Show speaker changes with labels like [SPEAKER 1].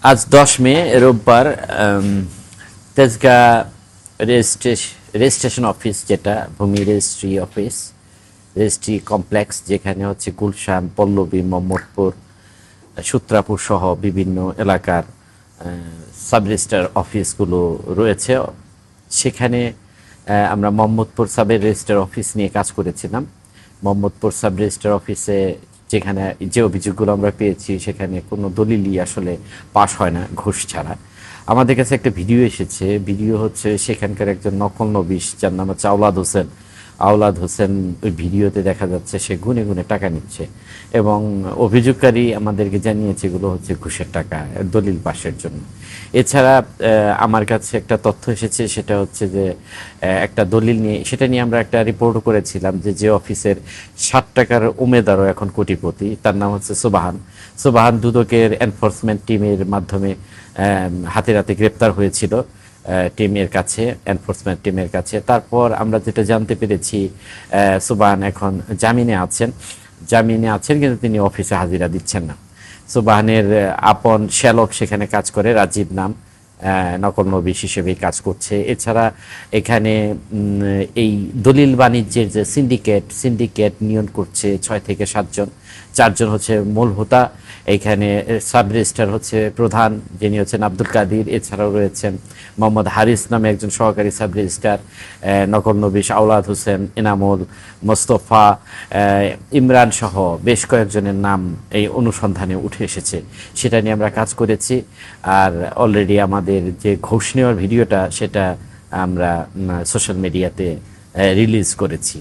[SPEAKER 1] আজ 10 মে রোববার Tejgaon registration office, যেটা ভূমি রেজিস্ট্রি অফিস, রেজিস্ট্রি কমপ্লেক্স, যেখানে হচ্ছে গুলশান, পল্লবী, মোহাম্মদপুর, সূত্রাপুর সহ বিভিন্ন এলাকার সাব রেজিস্ট্রার অফিসগুলো রয়েছে। সেখানে আমরা মোহাম্মদপুর সাব রেজিস্ট্রার অফিস নিয়ে কাজ করেছিলাম। মোহাম্মদপুর সাব রেজিস্ট্রার অফিসে যেখানে যে অভিযোগগুলো আমরা পেয়েছি, সেখানে কোনো দলিলই আসলে পাস হয় না ঘুষ ছাড়া। আমাদের কাছে একটা ভিডিও এসেছে। ভিডিও হচ্ছে সেখানকার একজন নকল নবিশ, যার নাম হচ্ছে আওলাদ হোসেন। ওই ভিডিওতে দেখা যাচ্ছে সে গুনে গুনে টাকা নিচ্ছে এবং অভিযোগকারী আমাদেরকে জানিয়েছে এগুলো হচ্ছে ঘুষের টাকা দলিল পাসের জন্য। এছাড়া আমার কাছে একটা তথ্য এসেছে, সেটা হচ্ছে যে একটা দলিল নিয়ে, সেটা নিয়ে আমরা একটা রিপোর্টও করেছিলাম যে অফিসের 60 টাকার উমেদারও এখন কোটিপতি। তার নাম হচ্ছে সুবাহান দুদকের এনফোর্সমেন্ট টিমের মাধ্যমে হাতে নাতে গ্রেপ্তার হয়েছিল এনফোর্সমেন্ট টিমের কাছে। তারপর আমরা যেটা জানতে পেরেছি, সুবাহান এখন জামিনে আছেন, কিন্তু তিনি অফিসে হাজিরা দিচ্ছেন না। সুবাহানের আপন শ্যালক সেখানে কাজ করে, রাজীব নাম, নকল নবিশ হিসেবেই কাজ করছে। এছাড়া এখানে এই দলিল বাণিজ্যের যে সিন্ডিকেট নিয়ন্ত্রণ করছে 6 থেকে 7 জন। 4 জন হচ্ছে মূল হোতা। এইখানে সাব রেজিস্ট্রার হচ্ছে প্রধান, যিনি হচ্ছেন আব্দুল কাদির। এছাড়াও রয়েছেন মোহাম্মদ হারিস নামে একজন সহকারী সাব রেজিস্ট্রার, নকল নবিশ আওলাদ হোসেন, এনামুল, মোস্তফা, ইমরান সহ বেশ কয়েকজনের নাম এই অনুসন্ধানে উঠে এসেছে। সেটা নিয়ে আমরা কাজ করেছি। আর অলরেডি আমাদের যে ঘুষ নেওয়ার ভিডিওটা, সেটা আমরা সোশ্যাল মিডিয়াতে রিলিজ করেছি।